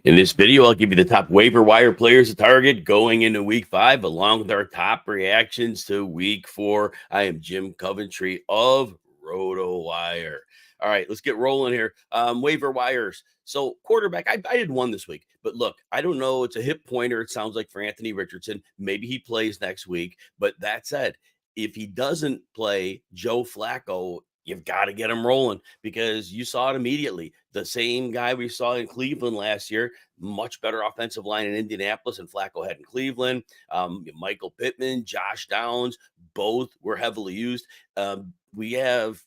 In this video, I'll give you the top waiver wire players to target going into week 5, along with our top reactions to week 4. I am Jim Coventry of RotoWire. All right, let's get rolling here. Waiver wires. So quarterback, I did one this week, but look, I don't know. It's a hip pointer. It sounds like for Anthony Richardson. Maybe he plays next week. But that said, if he doesn't play Joe Flacco, you've got to get him rolling because you saw it immediately. The same guy we saw in Cleveland last year, much better offensive line in Indianapolis and Flacco had in Cleveland. Michael Pittman, Josh Downs, both were heavily used. We have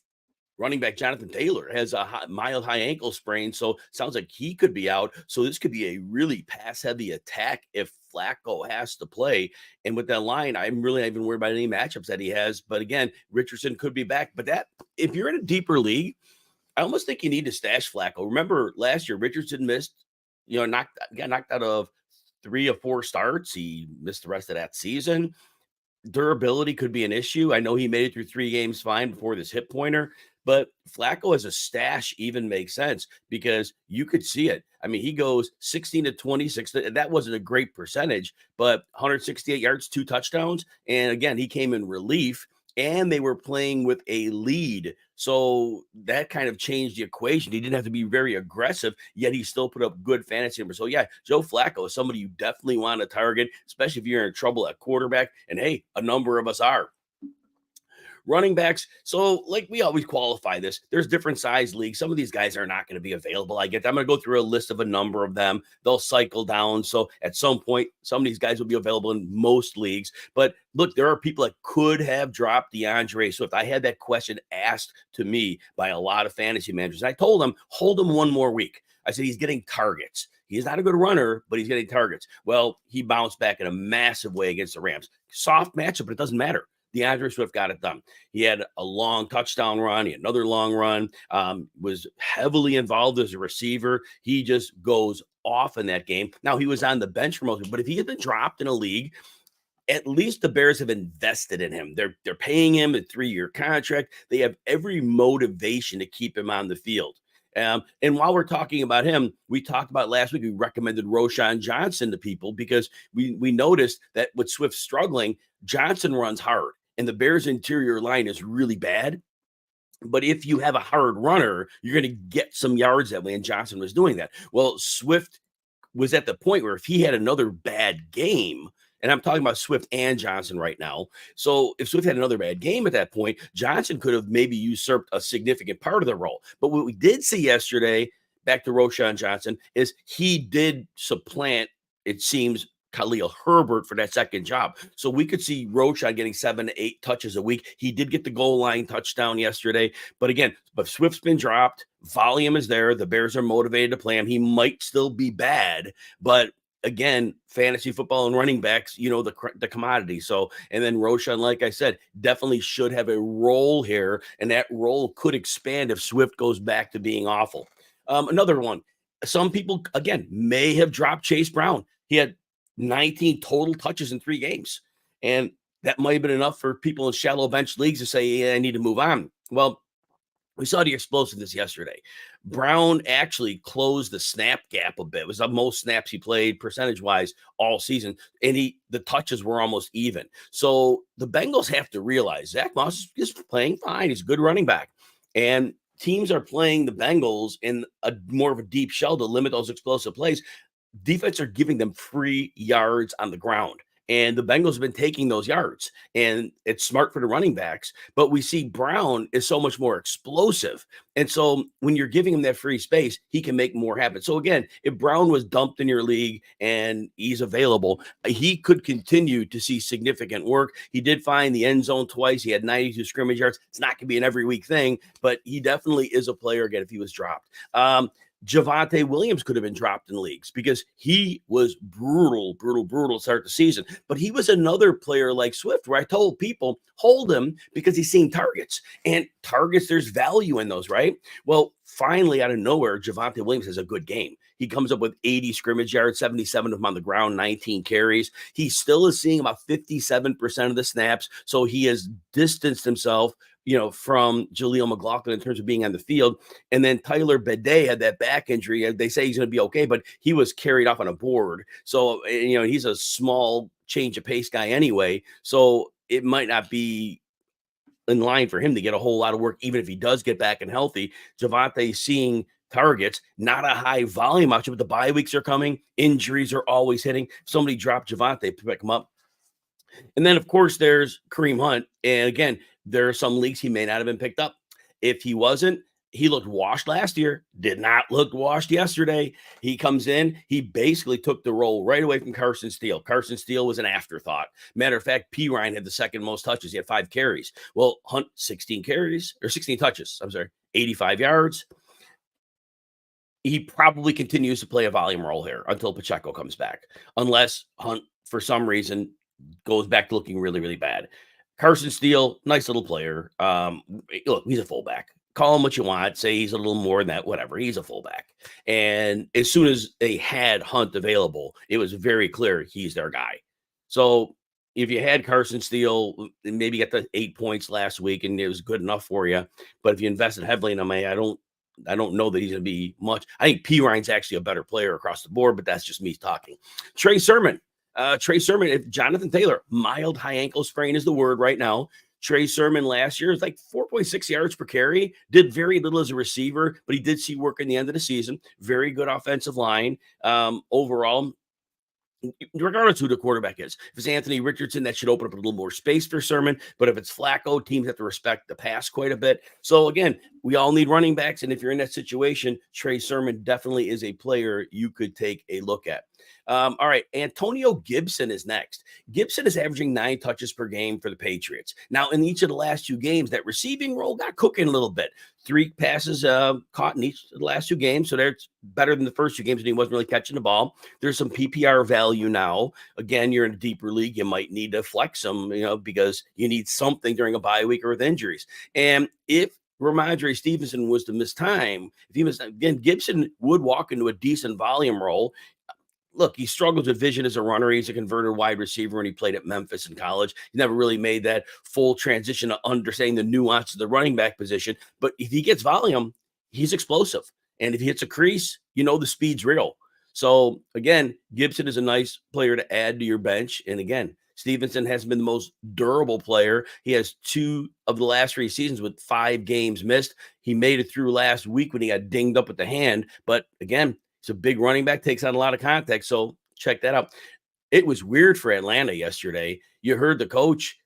running back Jonathan Taylor has a mild high ankle sprain, so sounds like he could be out. So this could be a really pass-heavy attack if Flacco has to play. And with that line, I'm really not even worried about any matchups that he has. But again, Richardson could be back. But that, if you're in a deeper league, I almost think you need to stash Flacco. Remember last year, Richardson got knocked out of 3 or 4 starts. He missed the rest of that season. Durability could be an issue. I know he made it through 3 games fine before this hip pointer, but Flacco as a stash even makes sense because you could see it. I mean, he goes 16 to 26. That wasn't a great percentage, but 168 yards, 2 touchdowns. And again, he came in relief and they were playing with a lead. So that kind of changed the equation. He didn't have to be very aggressive, yet he still put up good fantasy numbers. So yeah, Joe Flacco is somebody you definitely want to target, especially if you're in trouble at quarterback. And hey, a number of us are. Running backs, so like we always qualify this. There's different size leagues. Some of these guys are not going to be available. I get that. I'm going to go through a list of a number of them. They'll cycle down. So at some point, some of these guys will be available in most leagues. But look, there are people that could have dropped DeAndre Swift. I had that question asked to me by a lot of fantasy managers. I told them, hold him one more week. I said, he's getting targets. He's not a good runner, but he's getting targets. Well, he bounced back in a massive way against the Rams. Soft matchup, but it doesn't matter. DeAndre Swift got it done. He had a long touchdown run. He had another long run, was heavily involved as a receiver. He just goes off in that game. Now, he was on the bench for most of it, but if he had been dropped in a league, at least the Bears have invested in him. They're paying him a 3-year contract. They have every motivation to keep him on the field. And while we're talking about him, we talked about last week, we recommended Roschon Johnson to people because we noticed that with Swift struggling, Johnson runs hard and the Bears' interior line is really bad. But if you have a hard runner, you're going to get some yards that way, and Johnson was doing that. Well, Swift was at the point where if he had another bad game, and I'm talking about Swift and Johnson right now. So if Swift had another bad game at that point, Johnson could have maybe usurped a significant part of the role. But what we did see yesterday, back to Roschon Johnson, is he did supplant, it seems, Khalil Herbert for that second job. So we could see Roschon getting 7 to 8 touches a week. He did get the goal line touchdown yesterday. But again, but Swift's been dropped. Volume is there. The Bears are motivated to play him. He might still be bad, but again, fantasy football and running backs, the commodity. So, and then Roschon, like I said, definitely should have a role here, and that role could expand if Swift goes back to being awful. Another one, some people, again, may have dropped Chase Brown. He had 19 total touches in 3 games, and that might have been enough for people in shallow bench leagues to say, yeah, I need to move on. Well, we saw the explosiveness yesterday. Brown actually closed the snap gap a bit. It was the most snaps he played percentage-wise all season, and the touches were almost even. So the Bengals have to realize Zach Moss is playing fine. He's a good running back, and teams are playing the Bengals in a more of a deep shell to limit those explosive plays. Defense are giving them free yards on the ground. And the Bengals have been taking those yards, and it's smart for the running backs. But we see Brown is so much more explosive. And so when you're giving him that free space, he can make more happen. So again, if Brown was dumped in your league and he's available, he could continue to see significant work. He did find the end zone twice. He had 92 scrimmage yards. It's not going to be an every week thing, but he definitely is a player again if he was dropped. Javonte Williams could have been dropped in leagues because he was brutal to start the season. But he was another player like Swift where I told people, hold him because he's seen targets. And targets, there's value in those, right? Well, finally, out of nowhere, Javonte Williams has a good game. He comes up with 80 scrimmage yards, 77 of them on the ground, 19 carries. He still is seeing about 57% of the snaps. So he has distanced himself from Jaleel McLaughlin in terms of being on the field. And then Tyler Bidet had that back injury. They say he's going to be okay, but he was carried off on a board. So, he's a small change of pace guy anyway. So it might not be in line for him to get a whole lot of work, even if he does get back and healthy. Javonte seeing targets, not a high volume option, but the bye weeks are coming. Injuries are always hitting. If somebody dropped Javonte, pick him up. And then, of course, there's Kareem Hunt. And again, there are some leagues he may not have been picked up. If he wasn't, he looked washed last year, did not look washed yesterday. He comes in, he basically took the role right away from Carson Steele. Carson Steele was an afterthought. Matter of fact, P. Ryan had the second most touches. He had 5 carries. Well, Hunt, 16 carries, or 16 touches. 85 yards. He probably continues to play a volume role here until Pacheco comes back, unless Hunt, for some reason, goes back to looking really, really bad. Carson Steele, nice little player. Look, he's a fullback. Call him what you want. Say he's a little more than that, whatever. He's a fullback. And as soon as they had Hunt available, it was very clear he's their guy. So if you had Carson Steele, maybe get the 8 points last week and it was good enough for you. But if you invested heavily in him, I don't know that he's going to be much. I think P. Ryan's actually a better player across the board, but that's just me talking. Trey Sermon, if Jonathan Taylor, mild high ankle sprain is the word right now. Trey Sermon last year was like 4.6 yards per carry, did very little as a receiver, but he did see work in the end of the season. Very good offensive line. Overall, regardless who the quarterback is. If it's Anthony Richardson, that should open up a little more space for Sermon. But if it's Flacco, teams have to respect the pass quite a bit. So again, we all need running backs. And if you're in that situation, Trey Sermon definitely is a player you could take a look at. All right, Antonio Gibson is next. Gibson is averaging 9 touches per game for the Patriots. Now, in each of the last 2 games, that receiving role got cooking a little bit. 3 passes caught in each of the last 2 games, so that's better than the first 2 games when he wasn't really catching the ball. There's some PPR value now. Again, you're in a deeper league. You might need to flex them, because you need something during a bye week or with injuries. And if Ramondre Stevenson was to miss time, if he missed, again, Gibson would walk into a decent volume role. Look, he struggles with vision as a runner. He's a converted wide receiver when he played at Memphis in college. He never really made that full transition to understanding the nuance of the running back position. But if he gets volume, he's explosive. And if he hits a crease, the speed's real. So, again, Gibson is a nice player to add to your bench. And, again, Stevenson hasn't been the most durable player. He has 2 of the last 3 seasons with 5 games missed. He made it through last week when he got dinged up with the hand. But, again, it's a big running back, takes on a lot of contact. So check that out. It was weird for Atlanta yesterday. You heard the coach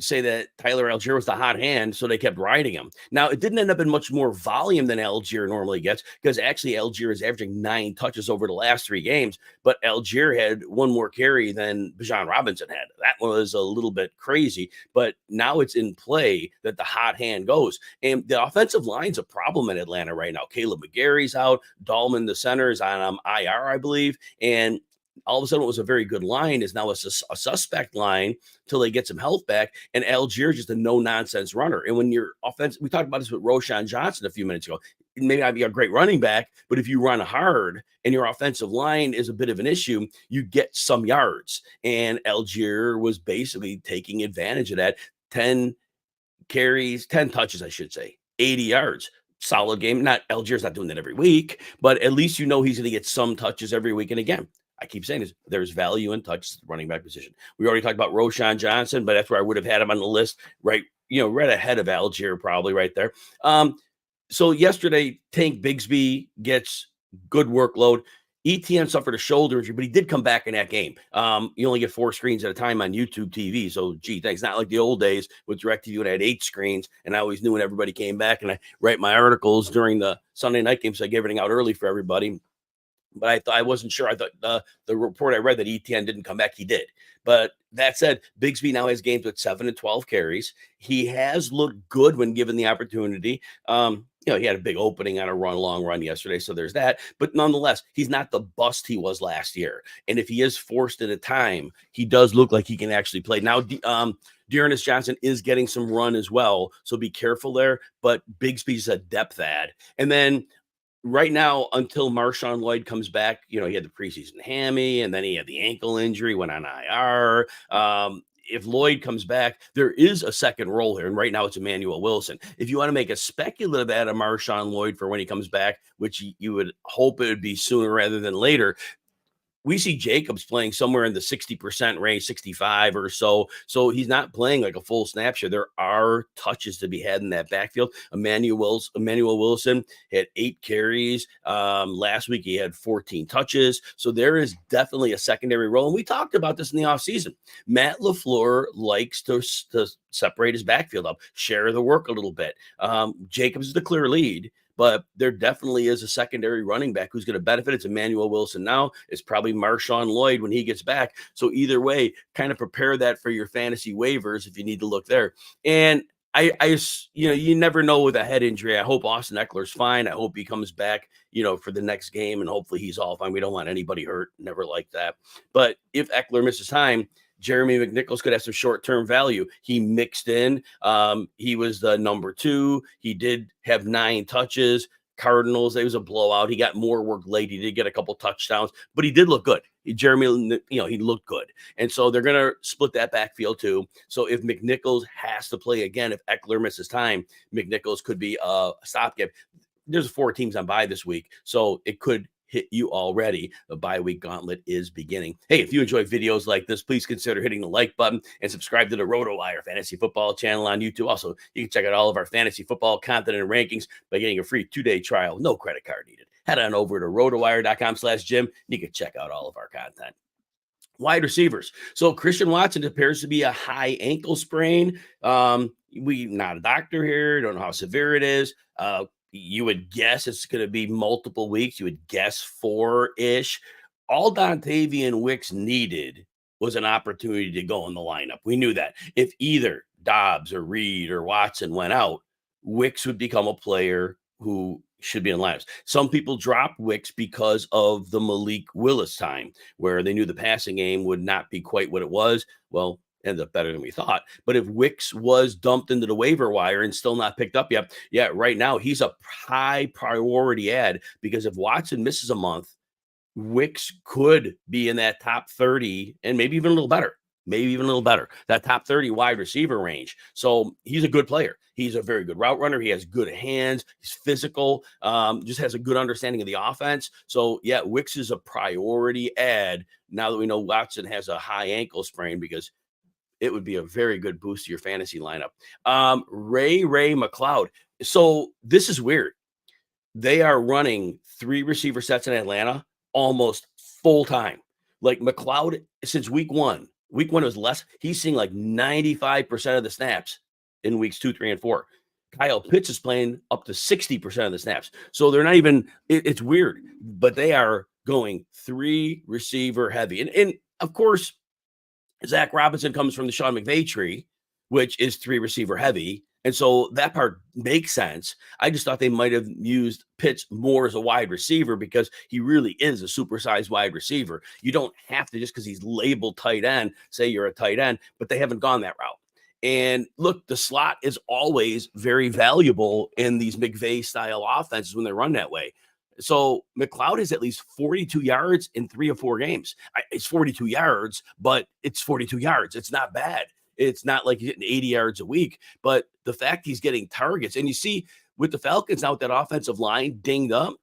say that Tyler Algier was the hot hand, so they kept riding him. Now, it didn't end up in much more volume than Algier normally gets, because actually Algier is averaging 9 touches over the last 3 games, but Algier had 1 more carry than Bijan Robinson had. That was a little bit crazy, but now it's in play that the hot hand goes. And the offensive line's a problem in Atlanta right now. Caleb McGarry's out. Dahlman, the center, is on IR, I believe, and all of a sudden, what was a very good line is now a suspect line until they get some health back. And Algier is just a no-nonsense runner. And when your offense, we talked about this with Roshan Johnson a few minutes ago, it may not be a great running back, but if you run hard and your offensive line is a bit of an issue, you get some yards. And Algier was basically taking advantage of that. 10 carries, 10 touches, I should say, 80 yards. Solid game. Algier's not doing that every week, but at least he's going to get some touches every week. And again, I keep saying this, there's value in touch running back position. We already talked about Roshan Johnson, but that's where I would have had him on the list, right ahead of Algier, probably right there. So yesterday, Tank Bigsby gets good workload. ETN suffered a shoulder injury, but he did come back in that game. You only get 4 screens at a time on YouTube TV. So, thanks. Not like the old days with DirecTV when I had 8 screens, and I always knew when everybody came back, and I write my articles during the Sunday night game, so I get everything out early for everybody. But I wasn't sure. I thought the report I read that ETN didn't come back, he did. But that said, Bigsby now has games with 7 and 12 carries. He has looked good when given the opportunity. He had a big opening on a long run yesterday, so there's that. But nonetheless, he's not the bust he was last year. And if he is forced at a time, he does look like he can actually play. Now, Dearness Johnson is getting some run as well, so be careful there. But Bigsby's a depth add. And then right now, until Marshawn Lloyd comes back, he had the preseason hammy, and then he had the ankle injury, went on IR. if Lloyd comes back, there is a second role here. And right now it's Emmanuel Wilson. If you want to make a speculative add of Marshawn Lloyd for when he comes back, which you would hope it would be sooner rather than later, we see Jacobs playing somewhere in the 60% range, 65 or so. So he's not playing like a full snap share. There are touches to be had in that backfield. Emmanuel Wilson had 8 carries. Last week he had 14 touches. So there is definitely a secondary role. And we talked about this in the offseason. Matt LaFleur likes to separate his backfield up, share the work a little bit. Jacobs is the clear lead, but there definitely is a secondary running back who's going to benefit. It's Emmanuel Wilson now. It's probably Marshawn Lloyd when he gets back. So either way, kind of prepare that for your fantasy waivers if you need to look there. And you never know with a head injury. I hope Austin Eckler's fine. I hope he comes back, for the next game, and hopefully he's all fine. We don't want anybody hurt. Never like that. But if Eckler misses time, Jeremy McNichols could have some short-term value. He mixed in. He was the number 2. He did have 9 touches. Cardinals, it was a blowout. He got more work late. He did get a couple touchdowns, but he did look good. Jeremy, he looked good. And so they're going to split that backfield too. So if McNichols has to play again, if Eckler misses time, McNichols could be a stopgap. There's 4 teams on bye this week, so it could hit you already. The bye week gauntlet is beginning. Hey, if you enjoy videos like this, please consider hitting the like button and subscribe to the RotoWire Fantasy Football channel on YouTube. Also, you can check out all of our fantasy football content and rankings by getting a free 2-day trial. No credit card needed. Head on over to rotowire.com/Jim. You can check out all of our content. Wide receivers. So Christian Watson appears to be a high ankle sprain. We not a doctor here. Don't know how severe it is. You would guess it's going to be multiple weeks. You would guess 4-ish. All Dontavian Wicks needed was an opportunity to go in the lineup. We knew that. If either Dobbs or Reed or Watson went out, Wicks would become a player who should be in lineups. Some people dropped Wicks because of the Malik Willis time, where they knew the passing game would not be quite what it was. Well, ended up better than we thought. But if Wicks was dumped into the waiver wire and still not picked up yet, right now he's a high priority add, because if Watson misses a month, Wicks could be in that top 30 and maybe even a little better. That top 30 wide receiver range. So he's a good player. He's a very good route runner. He has good hands. He's physical. Just has a good understanding of the offense. So yeah, Wicks is a priority add now that we know Watson has a high ankle sprain, because it would be a very good boost to your fantasy lineup. Ray McLeod. So this is weird. They are running 3 receiver sets in Atlanta almost full time. Like McLeod, since week one was less. He's seeing like 95% of the snaps in weeks 2, 3, and 4. Kyle Pitts is playing up to 60% of the snaps. So they're not even, it's weird, but they are going 3 receiver heavy. And of course, Zach Robinson comes from the Sean McVay tree, which is 3 receiver heavy. And so that part makes sense. I just thought they might have used Pitts more as a wide receiver, because he really is a supersized wide receiver. You don't have to, just because he's labeled tight end, say you're a tight end, but they haven't gone that route. And look, the slot is always very valuable in these McVay style offenses when they run that way. So McLeod is at least 42 yards in 3 or 4 games. It's 42 yards, but it's 42 yards. It's not bad. It's not like he's getting 80 yards a week, but the fact he's getting targets, and you see with the Falcons now with that offensive line dinged up,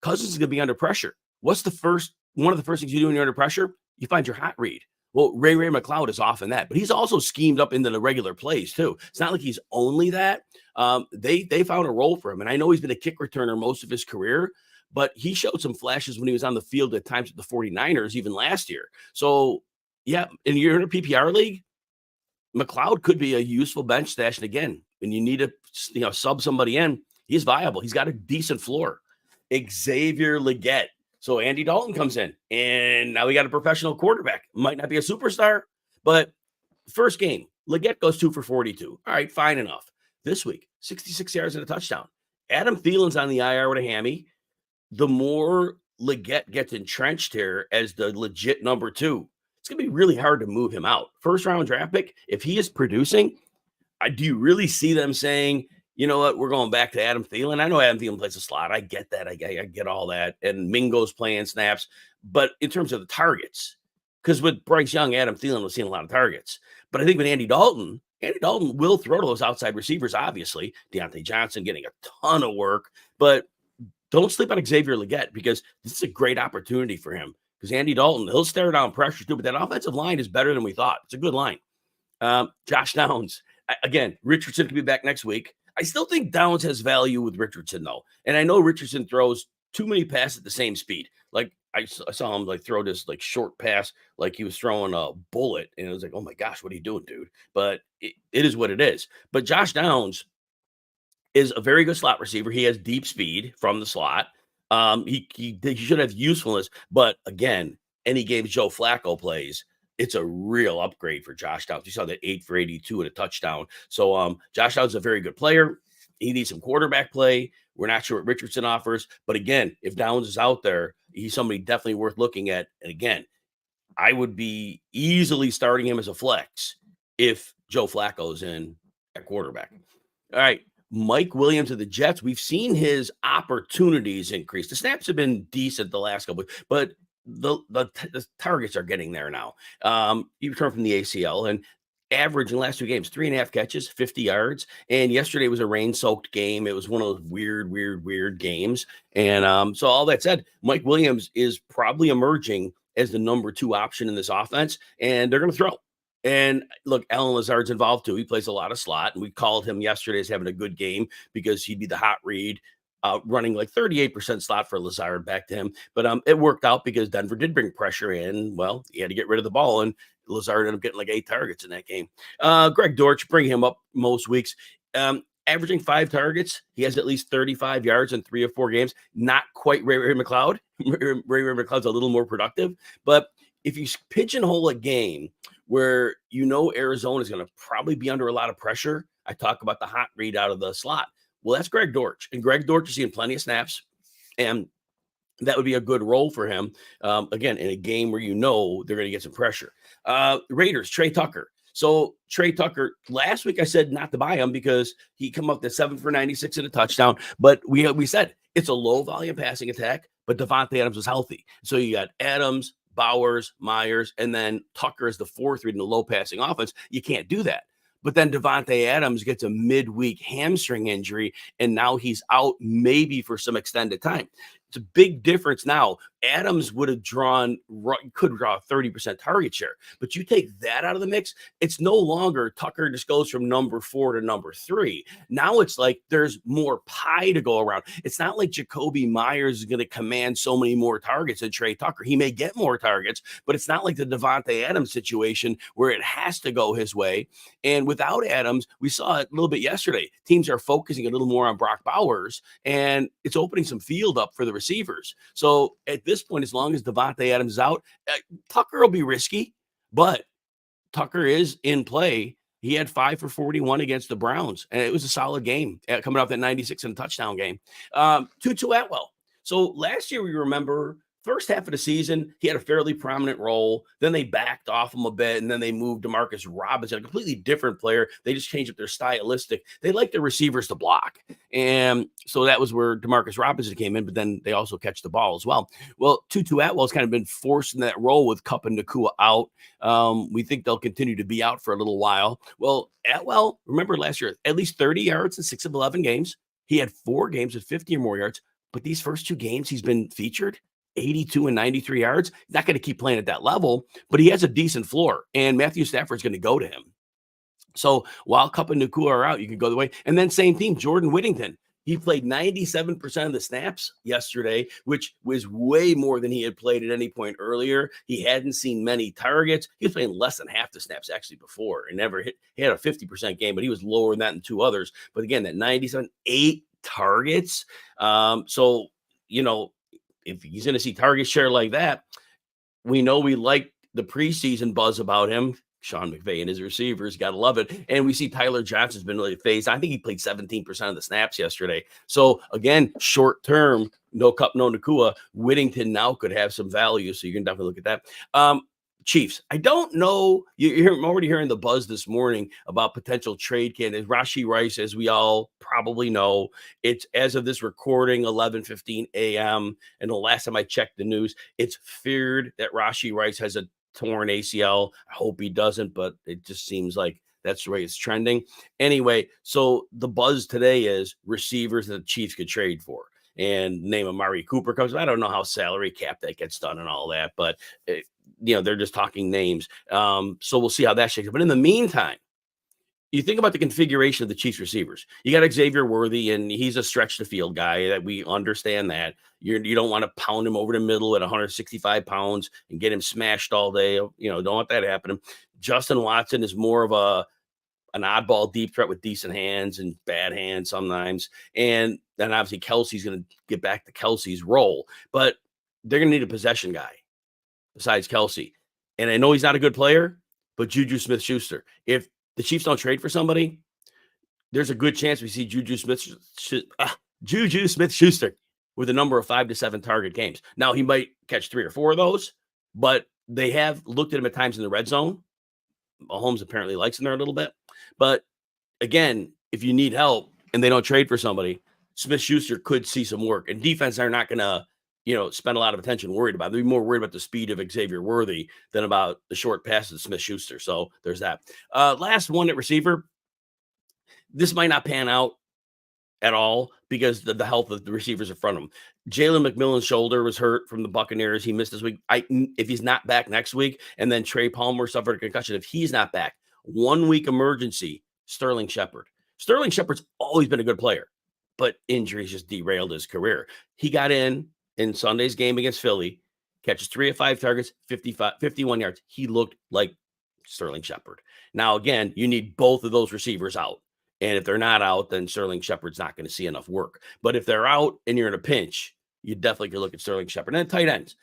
Cousins is going to be under pressure. What's one of the first things you do when you're under pressure? You find your hot read. Well, Ray McLeod is often that, but he's also schemed up into the regular plays too. It's not like he's only that. They found a role for him, and I know he's been a kick returner most of his career, but he showed some flashes when he was on the field at times with the 49ers, even last year. So, yeah, and you're in a PPR league, McLeod could be a useful bench stash. And again, when you need to sub somebody in, he's viable. He's got a decent floor. Xavier Legette. So Andy Dalton comes in, and now we got a professional quarterback. Might not be a superstar, but first game, Legette goes 2 for 42. All right, fine enough. This week, 66 yards and a touchdown. Adam Thielen's on the IR with a hammy. The more Legette gets entrenched here as the legit number 2, it's going to be really hard to move him out. First round draft pick, if he is producing, do you really see them saying, you know what, we're going back to Adam Thielen? I know Adam Thielen plays a slot. I get that. I get all that. And Mingo's playing snaps. But in terms of the targets, because with Bryce Young, Adam Thielen was seeing a lot of targets. But I think with Andy Dalton will throw to those outside receivers, obviously. Deontay Johnson getting a ton of work. But don't sleep on Xavier Legette, because this is a great opportunity for him. Because Andy Dalton, he'll stare down pressure too, but that offensive line is better than we thought. It's a good line. Josh Downs, again, Richardson could be back next week. I still think Downs has value with Richardson, though. And I know Richardson throws too many passes at the same speed. Like I saw him like throw this like short pass, like he was throwing a bullet. And it was like, oh my gosh, what are you doing, dude? But it is what it is. But Josh Downs is a very good slot receiver. He has deep speed from the slot. He should have usefulness, but again, any game Joe Flacco plays, it's a real upgrade for Josh Downs. You saw that 8 for 82 and a touchdown. So Josh Downs is a very good player. He needs some quarterback play. We're not sure what Richardson offers, but again, if Downs is out there, he's somebody definitely worth looking at. And again, I would be easily starting him as a flex if Joe Flacco's in at quarterback. All right. Mike Williams of the Jets, we've seen his opportunities increase. The snaps have been decent the last couple, but the targets are getting there now. He returned from the ACL and average in the last 2 games, 3.5 catches, 50 yards. And yesterday was a rain-soaked game. It was one of those weird games. And so all that said, Mike Williams is probably emerging as the number 2 option in this offense, and they're going to throw. And look, Allen Lazard's involved too. He plays a lot of slot, and we called him yesterday as having a good game because he'd be the hot read, running like 38% slot for Lazard back to him. But it worked out because Denver did bring pressure in. Well, he had to get rid of the ball, and Lazard ended up getting like 8 targets in that game. Greg Dortch, bring him up most weeks. Averaging 5 targets. He has at least 35 yards in 3 or 4 games. Not quite Ray McLeod. Ray McLeod's a little more productive. But if you pigeonhole a game where Arizona is going to probably be under a lot of pressure, I talk about the hot read out of the slot. Well, that's Greg Dortch. And Greg Dortch is seeing plenty of snaps. And that would be a good role for him. Again, in a game where they're going to get some pressure. Raiders, Trey Tucker. So Trey Tucker, last week I said not to buy him because he come up to 7 for 96 and a touchdown. But we said it's a low volume passing attack, but Devontae Adams was healthy. So you got Adams, Bowers, Myers, and then Tucker is the 4th read in the low passing offense. You can't do that. But then Devontae Adams gets a midweek hamstring injury, and now he's out maybe for some extended time. It's a big difference now. Adams could draw a 30% target share, but you take that out of the mix, it's no longer Tucker just goes from number 4 to number 3. Now it's like there's more pie to go around. It's not like Jacoby Myers is going to command so many more targets than Trey Tucker. He may get more targets, but it's not like the Devontae Adams situation where it has to go his way. And without Adams, we saw it a little bit yesterday. Teams are focusing a little more on Brock Bowers, and it's opening some field up for the receivers. So at this point, as long as Devontae Adams is out, Tucker will be risky, but Tucker is in play. He had 5 for 41 against the Browns, and it was a solid game coming off that 96 and a touchdown game. Tutu Atwell. So last year, we remember first half of the season, he had a fairly prominent role. Then they backed off him a bit, and then they moved Demarcus Robinson, a completely different player. They just changed up their stylistic. They like the receivers to block. And so that was where Demarcus Robinson came in, but then they also catch the ball as well. Well, Tutu Atwell's kind of been forced in that role with Kupp and Nacua out. We think they'll continue to be out for a little while. Well, Atwell, remember last year, at least 30 yards in 6 of 11 games. He had 4 games with 50 or more yards, but these first 2 games he's been featured 82 and 93 yards. He's not going to keep playing at that level, but he has a decent floor, and Matthew Stafford's going to go to him. So while Kupp and Nacua are out, you can go the way. And then same team, Jordan Whittington. He played 97% of the snaps yesterday, which was way more than he had played at any point earlier. He hadn't seen many targets. He was playing less than half the snaps actually before and never hit. He had a 50% game, but he was lower than that in 2 others. But again, that 97, 8 targets. So, if he's going to see target share like that, we know we like the preseason buzz about him. Sean McVay and his receivers, got to love it. And we see Tyler Johnson's been really phased. I think he played 17% of the snaps yesterday. So again, short term, no Kupp, no Nacua. Whittington now could have some value. So you can definitely look at that. Chiefs. I don't know. I'm already hearing the buzz this morning about potential trade candidates. Rashee Rice, as we all probably know, it's as of this recording, 11:15 a.m. And the last time I checked the news, it's feared that Rashee Rice has a torn ACL. I hope he doesn't, but it just seems like that's the way it's trending. Anyway, so the buzz today is receivers that the Chiefs could trade for. And name Amari Cooper comes. I don't know how salary cap that gets done and all that, but they're just talking names. So we'll see how that shakes up. But in the meantime, you think about the configuration of the Chiefs receivers. You got Xavier Worthy, and he's a stretch the field guy. That we understand that. You don't want to pound him over the middle at 165 pounds and get him smashed all day. Don't want that happening. Justin Watson is more of an oddball deep threat with decent hands and bad hands sometimes. And then obviously Kelsey's going to get back to Kelsey's role, but they're going to need a possession guy besides Kelsey. And I know he's not a good player, but Juju Smith-Schuster. If the Chiefs don't trade for somebody, there's a good chance we see Juju Smith-Schuster with a number of 5 to 7 target games. Now, he might catch 3 or 4 of those, but they have looked at him at times in the red zone. Mahomes apparently likes him there a little bit. But again, if you need help and they don't trade for somebody, Smith-Schuster could see some work. And defense are not going to, spend a lot of attention worried about it. They'll be more worried about the speed of Xavier Worthy than about the short passes of Smith-Schuster. So there's that. Last one at receiver. This might not pan out at all because the health of the receivers in front of him. Jalen McMillan's shoulder was hurt from the Buccaneers. He missed this week. If he's not back next week, and then Trey Palmer suffered a concussion, if he's not back, 1 week emergency, Sterling Shepard. Sterling Shepard's always been a good player, but injuries just derailed his career. He got in Sunday's game against Philly, catches 3 of 5 targets, 51 yards. He looked like Sterling Shepard. Now, again, you need both of those receivers out. And if they're not out, then Sterling Shepard's not going to see enough work. But if they're out and you're in a pinch, you definitely could look at Sterling Shepard. And then tight ends.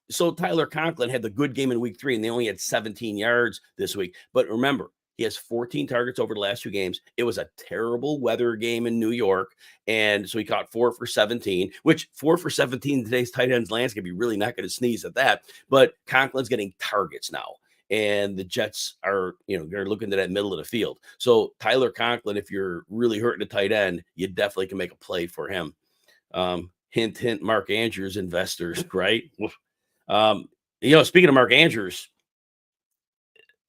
So Tyler Conklin had the good game in week 3, and they only had 17 yards this week. But remember, he has 14 targets over the last 2 games. It was a terrible weather game in New York. And so he caught 4 for 17, which 4 for 17 in today's tight ends landscape, you're really not going to sneeze at that. But Conklin's getting targets now. And the Jets are, they're looking to that middle of the field. So Tyler Conklin, if you're really hurting a tight end, you definitely can make a play for him. Hint, hint, Mark Andrews investors, right? Speaking of Mark Andrews,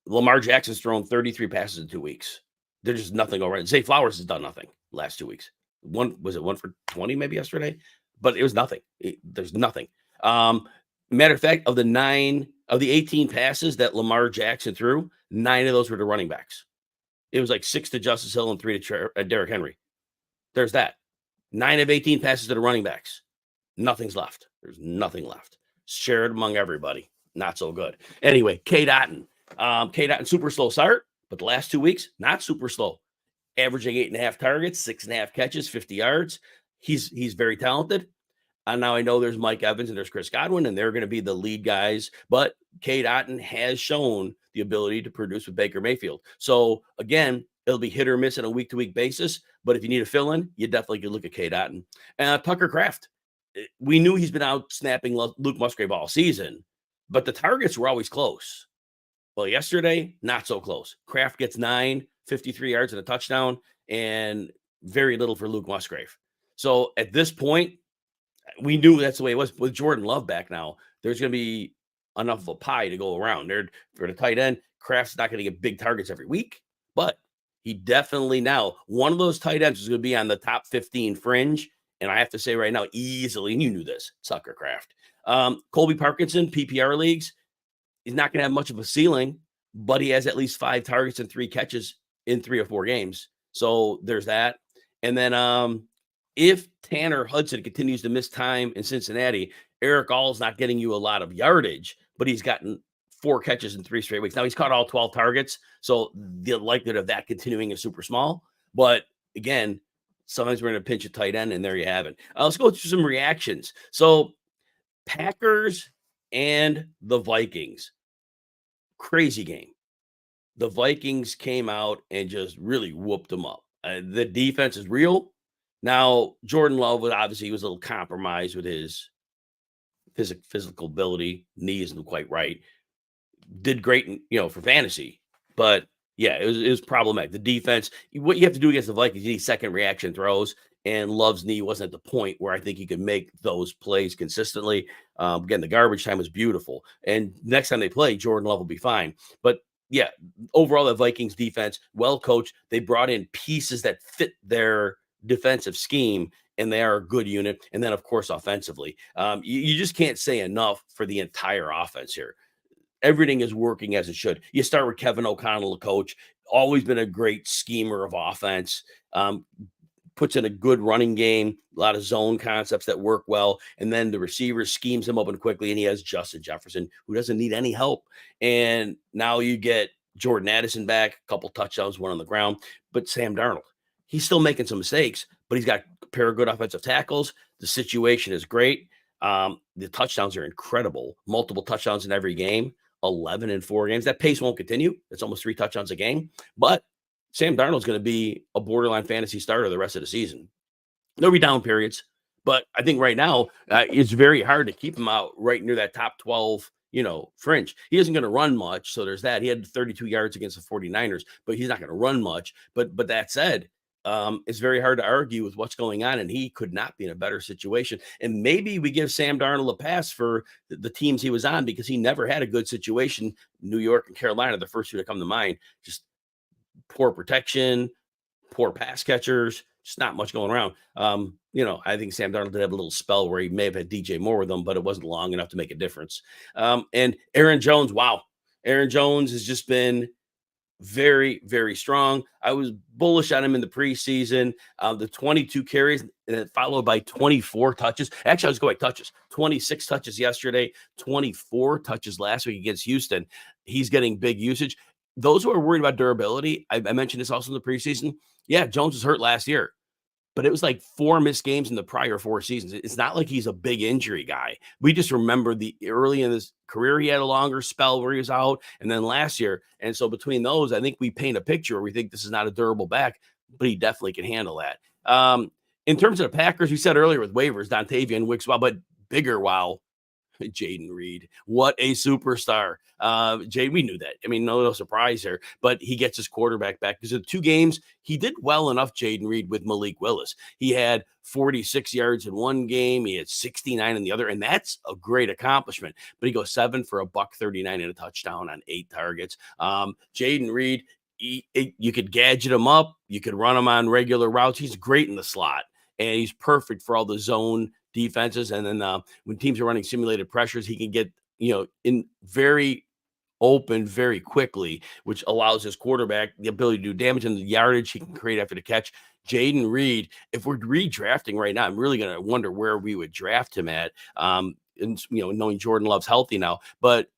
Lamar Jackson's thrown 33 passes in 2 weeks. There's just nothing over it. Zay Flowers has done nothing last 2 weeks. One for 20 maybe yesterday, but it was nothing. There's nothing. Matter of fact, of the 18 passes that Lamar Jackson threw, 9 of those were to running backs. It was like 6 to Justice Hill and 3 to Derrick Henry. There's that. 9 of 18 passes to the running backs. Nothing's left. There's nothing left. Shared among everybody. Not so good. Anyway, Cade Otton. Cade Otton, super slow start, but the last 2 weeks, not super slow. Averaging 8.5 targets, 6.5 catches, 50 yards. He's very talented. And now I know there's Mike Evans and there's Chris Godwin, and they're going to be the lead guys. But Cade Otton has shown the ability to produce with Baker Mayfield. So, again, it'll be hit or miss on a week-to-week basis. But if you need a fill-in, you definitely could look at Cade Otton. Tucker Kraft. We knew he's been out snapping Luke Musgrave all season, but the targets were always close. Well, yesterday, not so close. Kraft gets 9, 53 yards and a touchdown, and very little for Luke Musgrave. So, at this point, we knew that's the way it was. With Jordan Love back now, there's going to be enough of a pie to go around. For the tight end, Kraft's not going to get big targets every week, but he definitely now, one of those tight ends is going to be on the top 15 fringe. And I have to say right now, easily, and you knew this, Tucker Kraft. Colby Parkinson, PPR leagues, he's not going to have much of a ceiling, but he has at least 5 targets and 3 catches in 3 or 4 games. So there's that. And then if Tanner Hudson continues to miss time in Cincinnati, Eric All's not getting you a lot of yardage, but he's gotten 4 catches in 3 straight weeks. Now he's caught all 12 targets, so the likelihood of that continuing is super small. But again, sometimes we're going to pinch a tight end, and there you have it. Let's go through some reactions. So Packers and the Vikings, crazy game. The Vikings came out and just really whooped them up. The defense is real. Now, Jordan Love was a little compromised with his physical ability. Knee isn't quite right. Did great, for fantasy. But, yeah, it was problematic. The defense, what you have to do against the Vikings, you need second reaction throws. and Love's knee wasn't at the point where I think he could make those plays consistently. Again, the garbage time was beautiful. And next time they play, Jordan Love will be fine. But yeah, overall, the Vikings defense, well coached. They brought in pieces that fit their defensive scheme, and they are a good unit. And then, of course, offensively, you just can't say enough for the entire offense here. Everything is working as it should. You start with Kevin O'Connell, the coach, always been a great schemer of offense. Puts in a good running game, a lot of zone concepts that work well. And then the receiver schemes him open quickly, and he has Justin Jefferson, who doesn't need any help. And now you get Jordan Addison back, a couple touchdowns, one on the ground. But Sam Darnold, he's still making some mistakes, but he's got a pair of good offensive tackles. The situation is great. The touchdowns are incredible. Multiple touchdowns in every game, 11 in 4 games. That pace won't continue. It's almost 3 touchdowns a game. But Sam Darnold's going to be a borderline fantasy starter the rest of the season. There'll be down periods, but I think right now it's very hard to keep him out right near that top 12, fringe. He isn't going to run much, so there's that. He had 32 yards against the 49ers, but he's not going to run much. But that said, it's very hard to argue with what's going on, and he could not be in a better situation. And maybe we give Sam Darnold a pass for the teams he was on because he never had a good situation. New York and Carolina, the first two that come to mind, just poor protection, poor pass catchers, just not much going around. I think Sam Darnold did have a little spell where he may have had DJ Moore with him, but it wasn't long enough to make a difference. And Aaron Jones, wow. Aaron Jones has just been very, very strong. I was bullish on him in the preseason. The 22 carries and then followed by 24 touches. Actually, I was going by touches. 26 touches yesterday, 24 touches last week against Houston. He's getting big usage. Those who are worried about durability, I mentioned this also in the preseason. Yeah, Jones was hurt last year, but it was like 4 missed games in the prior 4 seasons. It's not like he's a big injury guy. We just remember the early in his career, he had a longer spell where he was out, and then last year. And so between those, I think we paint a picture where we think this is not a durable back, but he definitely can handle that. In terms of the Packers, we said earlier with waivers, Dontavian Wicks, but bigger wow. Jaden Reed, what a superstar. Jay, we knew that. I mean, no surprise here, but he gets his quarterback back because of 2 games, he did well enough, Jaden Reed, with Malik Willis. He had 46 yards in one game, he had 69 in the other, and that's a great accomplishment. But he goes 7 for $139 and a touchdown on 8 targets. Jaden Reed, you could gadget him up, you could run him on regular routes. He's great in the slot, and he's perfect for all the zone defenses. And then when teams are running simulated pressures, he can get, in very open very quickly, which allows his quarterback the ability to do damage in the yardage he can create after the catch. Jaden Reed, if we're redrafting right now, I'm really going to wonder where we would draft him at. And knowing Jordan Love's healthy now, but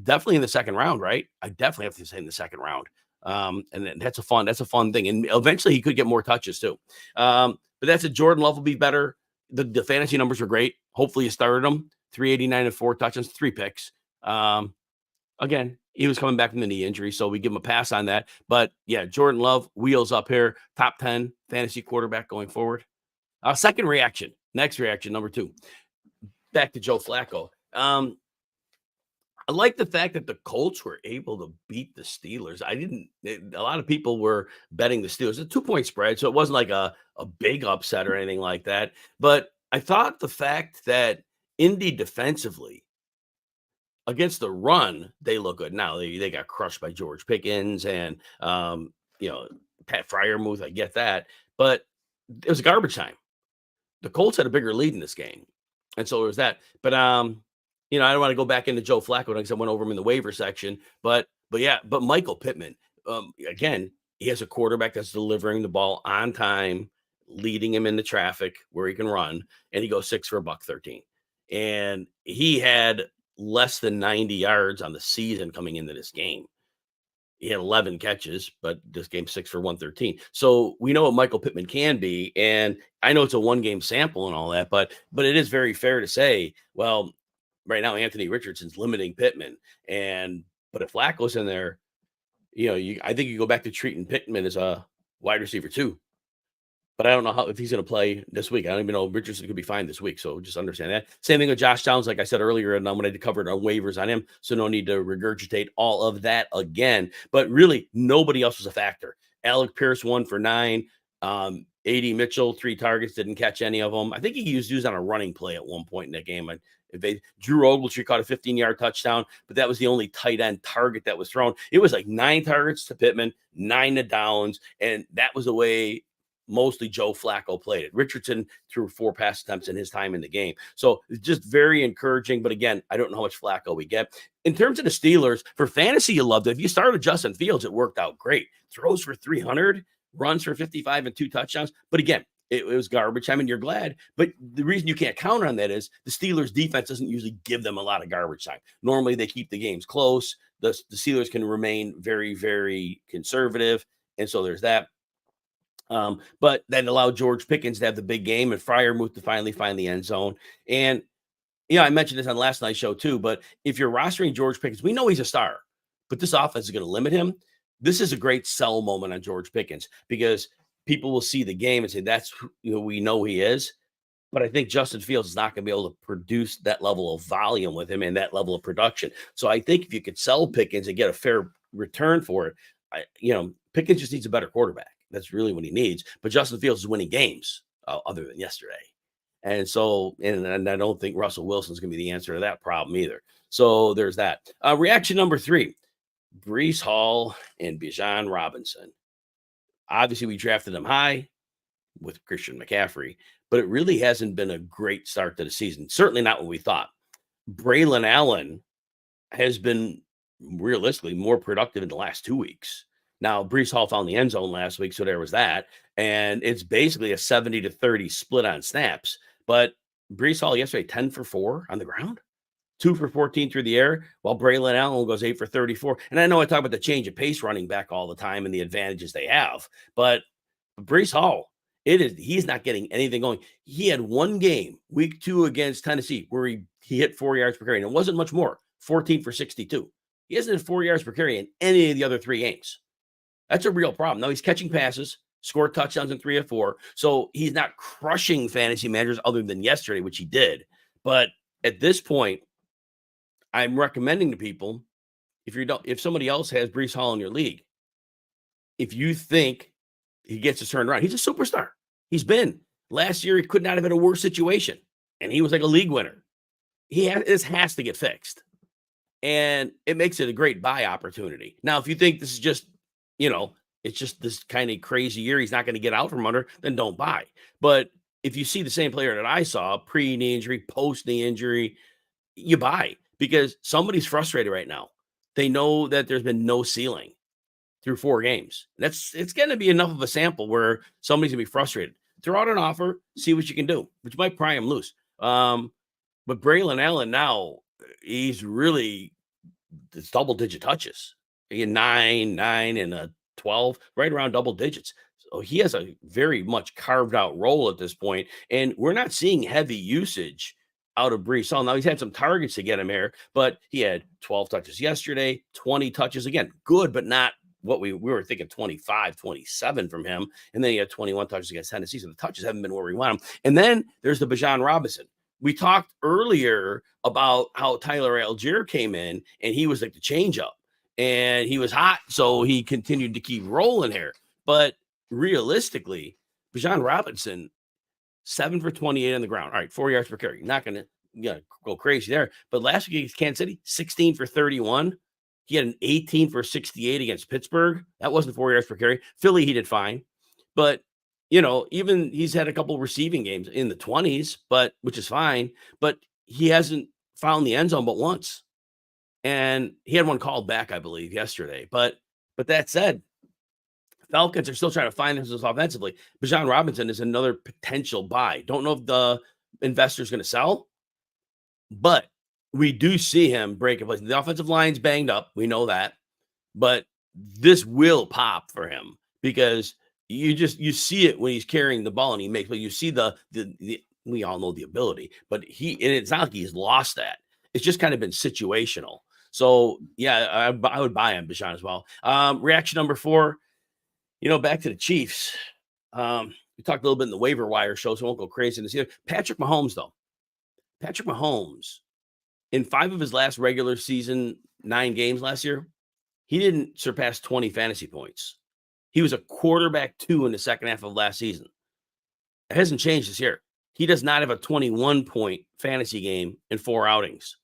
definitely in the second round, right? I definitely have to say in the second round. And that's a fun thing. And eventually he could get more touches too. But that's it. Jordan Love will be better. The fantasy numbers are great. Hopefully you started him. 389 and 4 touchdowns, 3 picks. Again, he was coming back from the knee injury, so we give him a pass on that. But yeah, Jordan Love, wheels up here, top 10 fantasy quarterback going forward. Next reaction, number 2. Back to Joe Flacco. I like the fact that the Colts were able to beat the Steelers. A lot of people were betting the Steelers. It's a 2-point spread, so it wasn't like a big upset or anything like that. But I thought the fact that Indy defensively against the run, they look good. Now they got crushed by George Pickens and Pat Freiermuth. I get that, but it was garbage time. The Colts had a bigger lead in this game, and so there was that. But I don't want to go back into Joe Flacco because I went over him in the waiver section. But Michael Pittman, again, he has a quarterback that's delivering the ball on time, leading him into traffic where he can run, and he goes 6 for $113. And he had less than 90 yards on the season coming into this game. He had 11 catches, but this game 6 for 113. So we know what Michael Pittman can be. And I know it's a 1-game sample and all that, but it is very fair to say, well, right now Anthony Richardson's limiting Pittman. But if Flacco's in there, I think you go back to treating Pittman as a wide receiver too. But I don't know if he's going to play this week. I don't even know if Richardson could be fine this week. So just understand that. Same thing with Josh Downs, like I said earlier, and I'm going to cover it on waivers on him. So no need to regurgitate all of that again. But really, nobody else was a factor. Alec Pierce 1 for 9. A.D. Mitchell, 3 targets, didn't catch any of them. I think he used on a running play at one point in that game. Drew Ogletree caught a 15-yard touchdown, but that was the only tight end target that was thrown. It was like 9 targets to Pittman, 9 to Downs, and that was the way mostly Joe Flacco played it. Richardson threw 4 pass attempts in his time in the game. So it's just very encouraging. But again, I don't know how much Flacco we get. In terms of the Steelers, for fantasy, you loved it. If you started Justin Fields, it worked out great. Throws for 300, runs for 55 and 2 touchdowns. But again, it was garbage. I mean, you're glad. But the reason you can't count on that is the Steelers defense doesn't usually give them a lot of garbage time. Normally, they keep the games close. The Steelers can remain very, very conservative. And so there's that. But that allowed George Pickens to have the big game and Freiermuth to finally find the end zone. And, I mentioned this on last night's show too, but if you're rostering George Pickens, we know he's a star, but this offense is going to limit him. This is a great sell moment on George Pickens because people will see the game and say, that's who we know he is. But I think Justin Fields is not going to be able to produce that level of volume with him and that level of production. So I think if you could sell Pickens and get a fair return for it, Pickens just needs a better quarterback. That's really what he needs. But Justin Fields is winning games other than yesterday. And so, and I don't think Russell Wilson's going to be the answer to that problem either. So there's that. Reaction number 3, Breece Hall and Bijan Robinson. Obviously, we drafted them high with Christian McCaffrey, but it really hasn't been a great start to the season. Certainly not what we thought. Braylon Allen has been realistically more productive in the last 2 weeks. Now, Breece Hall found the end zone last week, so there was that. And it's basically a 70-30 split on snaps. But Breece Hall yesterday, 10 for 4 on the ground, 2 for 14 through the air, while Braylon Allen goes 8 for 34. And I know I talk about the change of pace running back all the time and the advantages they have. But Breece Hall, he's not getting anything going. He had one game, week 2 against Tennessee, where he hit 4 yards per carry. And it wasn't much more, 14 for 62. He hasn't had 4 yards per carry in any of the other 3 games. That's a real problem. Now he's catching passes, scored touchdowns in 3 of 4. So he's not crushing fantasy managers other than yesterday, which he did. But at this point, I'm recommending to people, if somebody else has Breece Hall in your league, if you think he gets to turn around, he's a superstar. He's been. Last year, he could not have had a worse situation. And he was like a league winner. This has to get fixed. And it makes it a great buy opportunity. Now, if you think this is just, it's just this kind of crazy year, he's not going to get out from under, then don't buy. But if you see the same player that I saw, pre-knee injury, post-knee injury, you buy because somebody's frustrated right now. They know that there's been no ceiling through 4 games. It's going to be enough of a sample where somebody's going to be frustrated. Throw out an offer, see what you can do, which might pry him loose. But Braylon Allen now, he's really it's double-digit touches. 9, and a 12, right around double digits. So he has a very much carved out role at this point. And we're not seeing heavy usage out of Breece Hall. Now he's had some targets to get him here, but he had 12 touches yesterday, 20 touches. Again, good, but not what we were thinking 25, 27 from him. And then he had 21 touches against Tennessee. So the touches haven't been where we want them. And then there's the Bijan Robinson. We talked earlier about how Tyler Algier came in and he was like the change up. And he was hot, so he continued to keep rolling here. But realistically, Bijan Robinson, 7 for 28 on the ground. All right, 4 yards per carry. Not going to go crazy there. But last week against Kansas City, 16 for 31. He had an 18 for 68 against Pittsburgh. That wasn't 4 yards per carry. Philly, he did fine. But, even he's had a couple receiving games in the 20s, which is fine. But he hasn't found the end zone but once. And he had one called back, I believe, yesterday. But that said, Falcons are still trying to find themselves offensively. Bijan Robinson is another potential buy. Don't know if the investor's going to sell, but we do see him break a place. The offensive line's banged up. We know that. But this will pop for him because you see it when he's carrying the ball and he makes, but you see the we all know the ability, but it's not like he's lost that. It's just kind of been situational. So, yeah, I would buy him, Bijan, as well. Reaction number 4, back to the Chiefs. We talked a little bit in the waiver wire show, so I won't go crazy in this either. Patrick Mahomes, though. Patrick Mahomes, in 5 of his last regular season, 9 games last year, he didn't surpass 20 fantasy points. He was a quarterback 2 in the second half of last season. It hasn't changed this year. He does not have a 21-point fantasy game in 4 outings.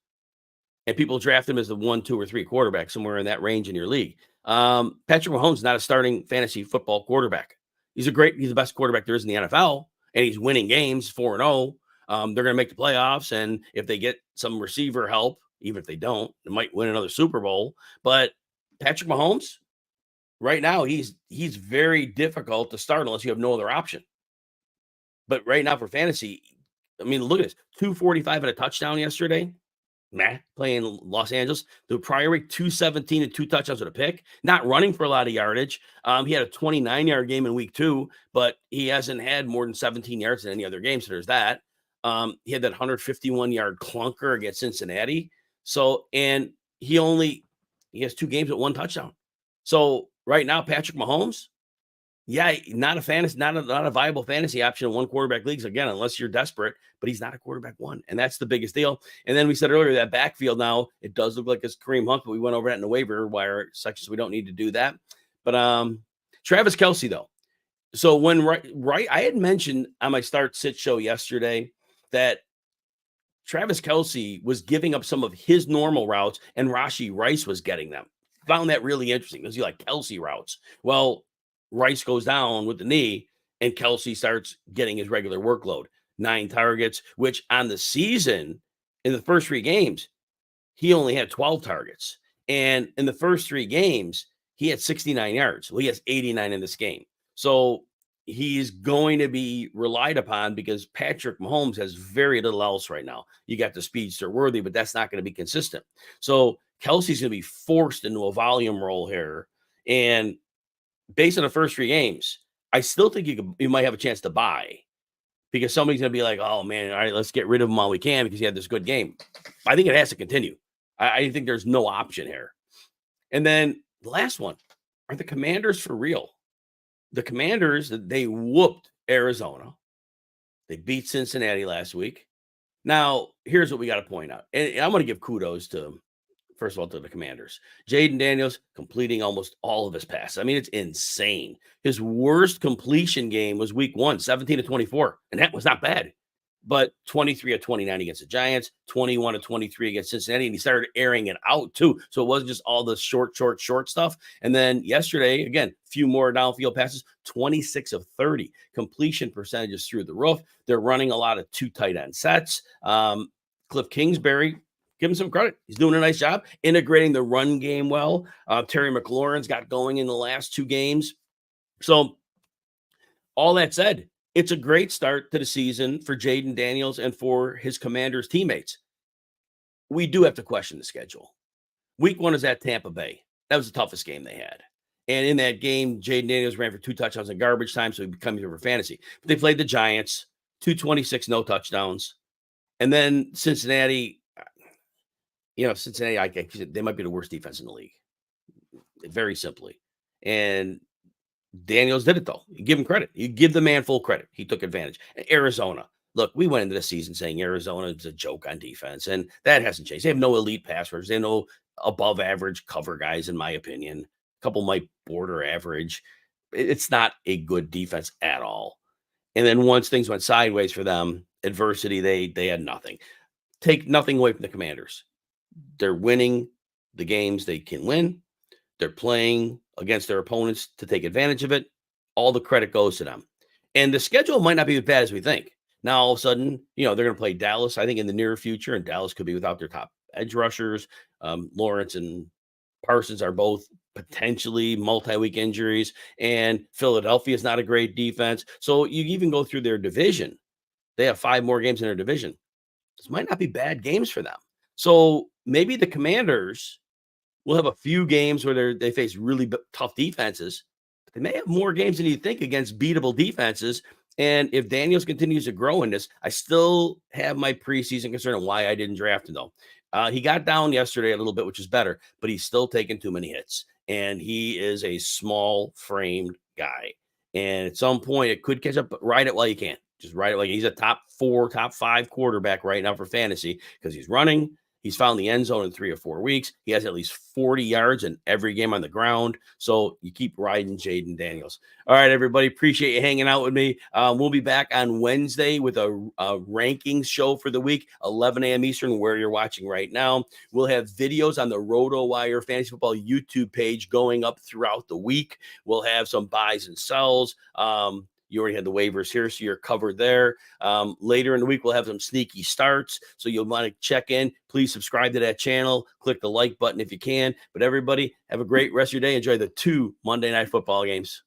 And people draft him as the 1, 2, or 3 quarterback, somewhere in that range in your league. Patrick Mahomes is not a starting fantasy football quarterback. He's the best quarterback there is in the NFL, and he's winning games 4-0. They're going to make the playoffs, and if they get some receiver help, even if they don't, they might win another Super Bowl. But Patrick Mahomes, right now, he's very difficult to start unless you have no other option. But right now for fantasy, I mean, look at this: 245 and a touchdown yesterday. Playing Los Angeles. The prior week, 217 and 2 touchdowns with a pick. Not running for a lot of yardage. He had a 29-yard game in week 2, but he hasn't had more than 17 yards in any other game. So there's that. He had that 151-yard clunker against Cincinnati. So, and he has 2 games with 1 touchdown. So right now, Patrick Mahomes, not a viable fantasy option in 1 quarterback leagues, again, unless you're desperate, but he's not a quarterback 1. And that's the biggest deal. And then we said earlier that backfield now, it does look like it's Kareem Hunt, but we went over that in the waiver wire section, so we don't need to do that. But Travis Kelce, though. So when I had mentioned on my start sit show yesterday that Travis Kelce was giving up some of his normal routes and Rashee Rice was getting them. Found that really interesting because you like Kelce routes. Well, Rice goes down with the knee, and Kelce starts getting his regular workload. 9 targets, which on the season, in the first 3 games, he only had 12 targets. And in the first 3 games, he had 69 yards. Well, he has 89 in this game. So he's going to be relied upon because Patrick Mahomes has very little else right now. You got the speedster Worthy, but that's not going to be consistent. So Kelce's going to be forced into a volume role here. And based on the first 3 games, I still think you might have a chance to buy because somebody's going to be like, oh, man, all right, let's get rid of him while we can because he had this good game. I think it has to continue. I think there's no option here. And then the last one, are the Commanders for real? The Commanders, they whooped Arizona. They beat Cincinnati last week. Now, here's what we got to point out. And I'm going to give kudos to, first of all, to the Commanders. Jaden Daniels completing almost all of his passes. I mean, it's insane. His worst completion game was week 1, 17-24. And that was not bad. But 23-29 against the Giants, 21-23 against Cincinnati. And he started airing it out too. So it wasn't just all the short stuff. And then yesterday, again, a few more downfield passes, 26 of 30. Completion percentages through the roof. They're running a lot of 2 tight end sets. Cliff Kingsbury, give him some credit. He's doing a nice job integrating the run game well. Terry McLaurin's got going in the last 2 games. So all that said, it's a great start to the season for Jaden Daniels and for his Commanders teammates. We do have to question the schedule. Week 1 is at Tampa Bay. That was the toughest game they had. And in that game, Jaden Daniels ran for 2 touchdowns in garbage time, so he becomes here for fantasy. But they played the Giants, 226, no touchdowns. And then Cincinnati, they might be the worst defense in the league, very simply. And Daniels did it, though. You give him credit. You give the man full credit. He took advantage. Arizona. Look, we went into the season saying Arizona is a joke on defense, and that hasn't changed. They have no elite pass rushers. They have no above-average cover guys, in my opinion. A couple might border average. It's not a good defense at all. And then once things went sideways for them, adversity, they had nothing. Take nothing away from the Commanders. They're winning the games they can win. They're playing against their opponents to take advantage of it. All the credit goes to them. And the schedule might not be as bad as we think. Now, all of a sudden, they're going to play Dallas, I think, in the near future, and Dallas could be without their top edge rushers. Lawrence and Parsons are both potentially multi-week injuries, and Philadelphia is not a great defense. So you even go through their division. They have 5 more games in their division. This might not be bad games for them. So maybe the Commanders will have a few games where they face really tough defenses. But they may have more games than you think against beatable defenses. And if Daniels continues to grow in this, I still have my preseason concern on why I didn't draft him, though. He got down yesterday a little bit, which is better, but he's still taking too many hits. And he is a small-framed guy. And at some point, it could catch up, but ride it while you can. Just ride it like he's a top 4, top 5 quarterback right now for fantasy because he's running. He's found the end zone in 3 or 4 weeks. He has at least 40 yards in every game on the ground. So you keep riding Jaden Daniels. All right, everybody. Appreciate you hanging out with me. We'll be back on Wednesday with a rankings show for the week, 11 a.m. Eastern, where you're watching right now. We'll have videos on the RotoWire Fantasy Football YouTube page going up throughout the week. We'll have some buys and sells. You already had the waivers here, so you're covered there. Later in the week, we'll have some sneaky starts, so you'll want to check in. Please subscribe to that channel. Click the like button if you can. But everybody, have a great rest of your day. Enjoy the 2 Monday Night Football games.